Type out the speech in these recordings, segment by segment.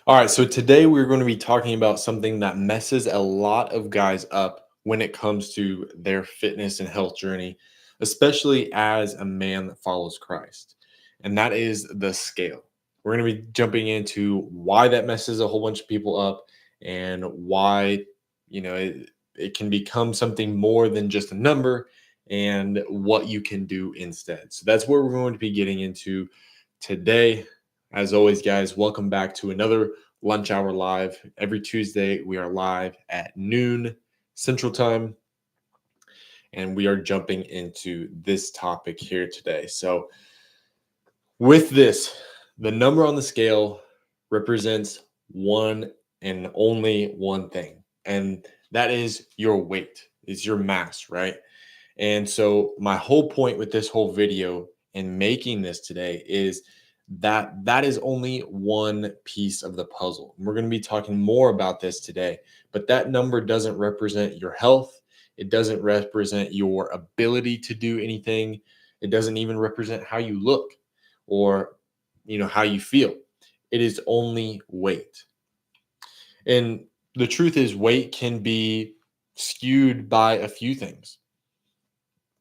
All right, so today we're going to be talking about something that messes a lot of guys up when it comes to their fitness and health journey, especially as a man that follows Christ. And that is the scale. We're going to be jumping into why that messes a whole bunch of people up and why, it can become something more than just a number and what you can do instead. So that's what we're going to be getting into today. As always, guys, welcome back to another Lunch Hour Live. Every Tuesday, we are live at noon Central Time, and we are jumping into this topic here today. So, with this, the number on the scale represents one and only one thing, and that is your weight, is your mass, right? And so, my whole point with this whole video and making this today is that is only one piece of the puzzle. And we're going to be talking more about this today, but that number doesn't represent your health. It doesn't represent your ability to do anything. It doesn't even represent how you look or how you feel. It is only weight. And the truth is weight can be skewed by a few things.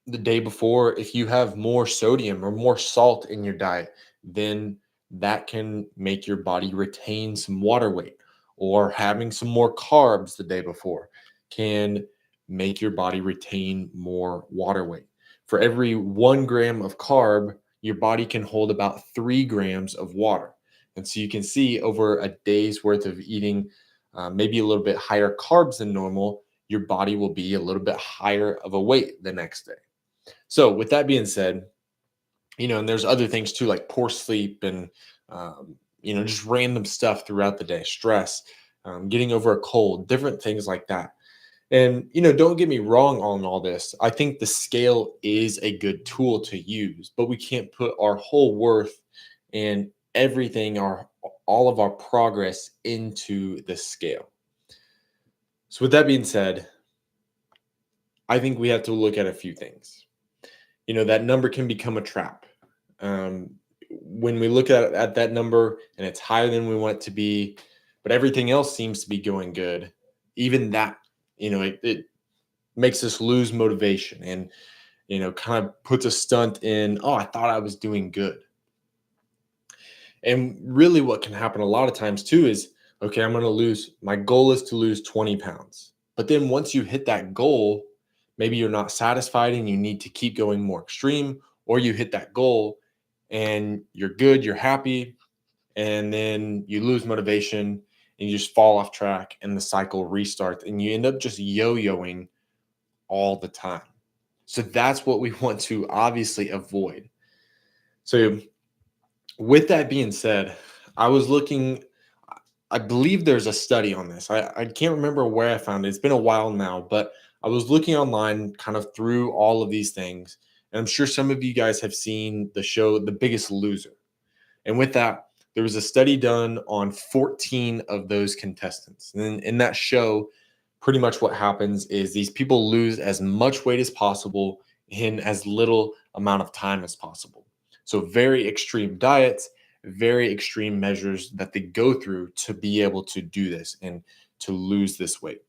The day before, if you have more sodium or more salt in your diet, then that can make your body retain some water weight. Or having some more carbs the day before can make your body retain more water weight. For every 1 gram of carb, your body can hold about 3 grams of water. And so you can see over a day's worth of eating maybe a little bit higher carbs than normal, your body will be a little bit higher of a weight the next day. So, with that being said, and there's other things too, like poor sleep and, just random stuff throughout the day, stress, getting over a cold, different things like that. And, don't get me wrong on all this. I think the scale is a good tool to use, but we can't put our whole worth and everything, all of our progress into the scale. So, with that being said, I think we have to look at a few things. That number can become a trap. Um, when we look at that number and it's higher than we want it to be, but everything else seems to be going good, even that, it makes us lose motivation and, kind of puts a stunt in, oh, I thought I was doing good. And really, what can happen a lot of times too is, okay, my goal is to lose 20 pounds. But then once you hit that goal, maybe you're not satisfied and you need to keep going more extreme, or you hit that goal and you're good, you're happy, and then you lose motivation and you just fall off track and the cycle restarts and you end up just yo-yoing all the time. So that's what we want to obviously avoid. So with that being said, I was looking, I believe there's a study on this. I can't remember where I found it. It's been a while now, but I was looking online kind of through all of these things. And I'm sure some of you guys have seen the show The Biggest Loser. And with that, there was a study done on 14 of those contestants. And in that show, pretty much what happens is these people lose as much weight as possible in as little amount of time as possible. So, very extreme diets, very extreme measures that they go through to be able to do this and to lose this weight.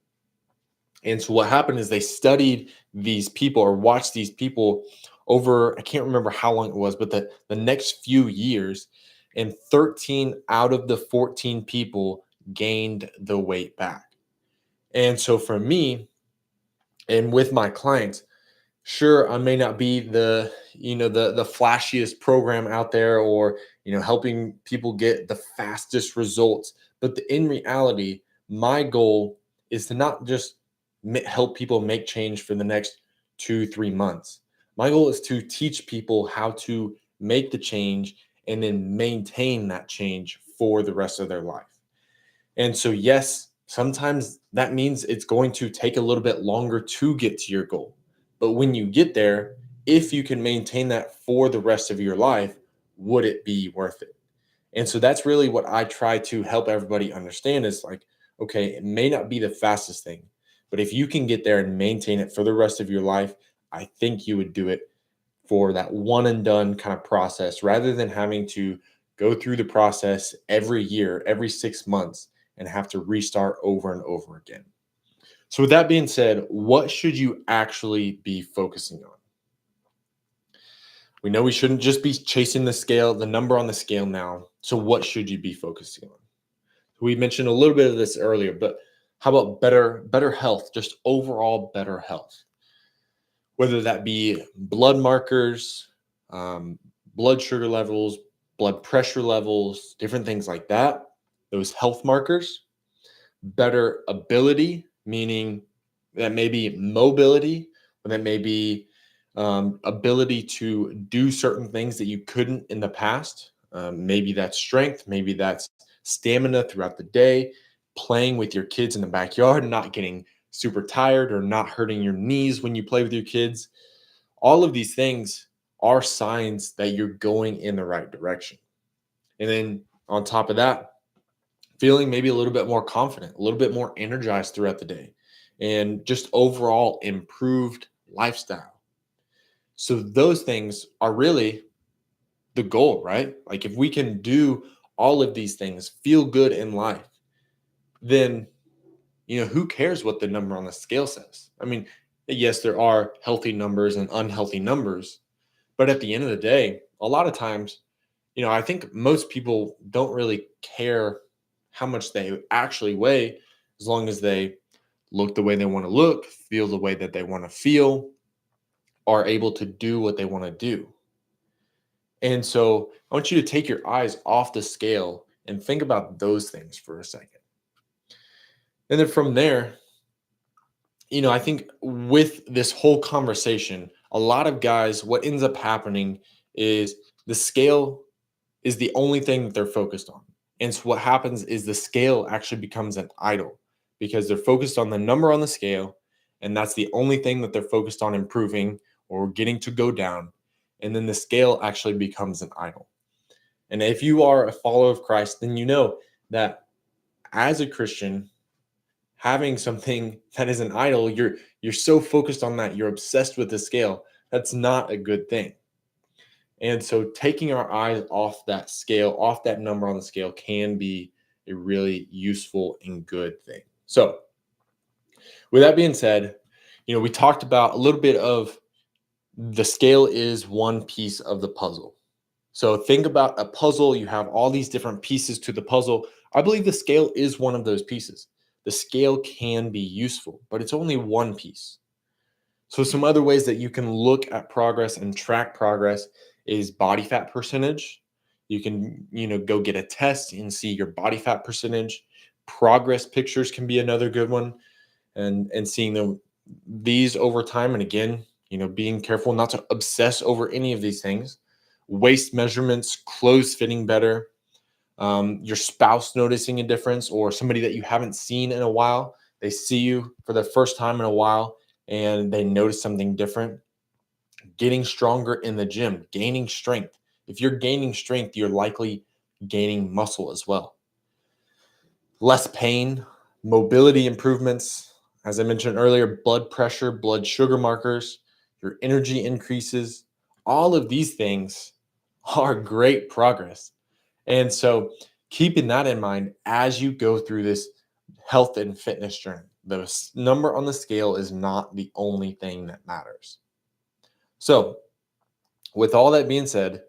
And so, what happened is they studied these people or watched these people over, I can't remember how long it was, but the next few years, and 13 out of the 14 people gained the weight back. And so for me and with my clients, sure, I may not be the flashiest program out there or, helping people get the fastest results, but in reality, my goal is to not just help people make change for the next 2-3 months. My goal is to teach people how to make the change and then maintain that change for the rest of their life. And so, yes, sometimes that means it's going to take a little bit longer to get to your goal. But when you get there, if you can maintain that for the rest of your life, would it be worth it? And so that's really what I try to help everybody understand is like, okay, it may not be the fastest thing, but if you can get there and maintain it for the rest of your life, I think you would do it for that one and done kind of process rather than having to go through the process every year, every 6 months, and have to restart over and over again. So, with that being said, what should you actually be focusing on? We know we shouldn't just be chasing the scale, the number on the scale now. So, what should you be focusing on? We mentioned a little bit of this earlier, but how about better health, just overall better health? Whether that be blood markers, um, blood sugar levels, blood pressure levels, different things like that, those health markers, better ability, meaning that may be mobility, or that may be ability to do certain things that you couldn't in the past. Maybe that's strength, maybe that's stamina throughout the day, playing with your kids in the backyard, not getting super tired or not hurting your knees when you play with your kids. All of these things are signs that you're going in the right direction. And then on top of that, feeling maybe a little bit more confident, a little bit more energized throughout the day, and just overall improved lifestyle. So, those things are really the goal, right? Like, if we can do all of these things, feel good in life, then, who cares what the number on the scale says? I mean, yes, there are healthy numbers and unhealthy numbers, but at the end of the day, a lot of times, I think most people don't really care how much they actually weigh as long as they look the way they want to look, feel the way that they want to feel, are able to do what they want to do. And so I want you to take your eyes off the scale and think about those things for a second. And then from there, I think with this whole conversation, a lot of guys, what ends up happening is the scale is the only thing that they're focused on. And so what happens is the scale actually becomes an idol because they're focused on the number on the scale. And that's the only thing that they're focused on improving or getting to go down. And then the scale actually becomes an idol. And if you are a follower of Christ, then you know that as a Christian, having something that is an idol, you're so focused on that, you're obsessed with the scale. That's not a good thing. And so taking our eyes off that scale, off that number on the scale can be a really useful and good thing. So, with that being said, we talked about a little bit of the scale is one piece of the puzzle. So, think about a puzzle, you have all these different pieces to the puzzle. I believe the scale is one of those pieces. The scale can be useful, but it's only one piece. So some other ways that you can look at progress and track progress is body fat percentage. You can, go get a test and see your body fat percentage. Progress pictures can be another good one, and seeing these over time. And again, being careful not to obsess over any of these things. Waist measurements, clothes fitting better, your spouse noticing a difference, or somebody that you haven't seen in a while. They see you for the first time in a while and they notice something different. Getting stronger in the gym, gaining strength. If you're gaining strength, you're likely gaining muscle as well. Less pain, mobility improvements. As I mentioned earlier, blood pressure, blood sugar markers, your energy increases. All of these things are great progress. And so, keeping that in mind as you go through this health and fitness journey, the number on the scale is not the only thing that matters. So, with all that being said,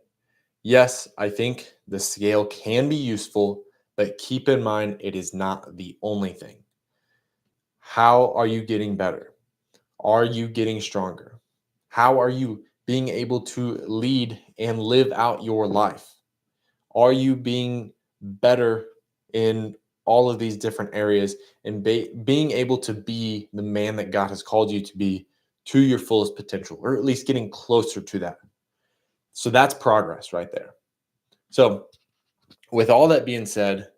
yes, I think the scale can be useful, but keep in mind it is not the only thing. How are you getting better? Are you getting stronger? How are you being able to lead and live out your life? Are you being better in all of these different areas and being able to be the man that God has called you to be to your fullest potential, or at least getting closer to that? So that's progress right there. So, with all that being said,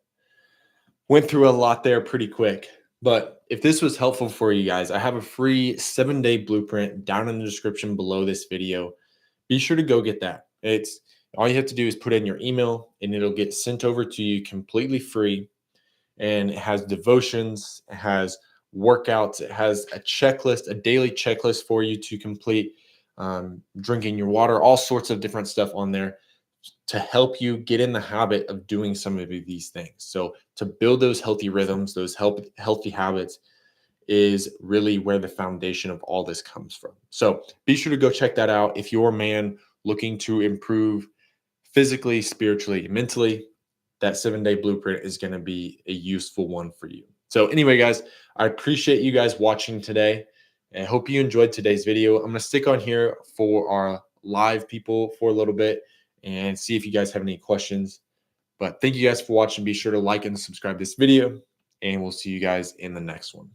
went through a lot there pretty quick. But if this was helpful for you guys, I have a free 7-day blueprint down in the description below this video. Be sure to go get that. It's all you have to do is put in your email and it'll get sent over to you completely free. And it has devotions, it has workouts, it has a checklist, a daily checklist for you to complete, drinking your water, all sorts of different stuff on there. to help you get in the habit of doing some of these things. So to build those healthy rhythms, those healthy habits is really where the foundation of all this comes from. So be sure to go check that out. If you're a man looking to improve physically, spiritually, mentally, that 7-day blueprint is going to be a useful one for you. So anyway, guys, I appreciate you guys watching today. And I hope you enjoyed today's video. I'm going to stick on here for our live people for a little bit and see if you guys have any questions. But thank you guys for watching. Be sure to like and subscribe this video, and we'll see you guys in the next one.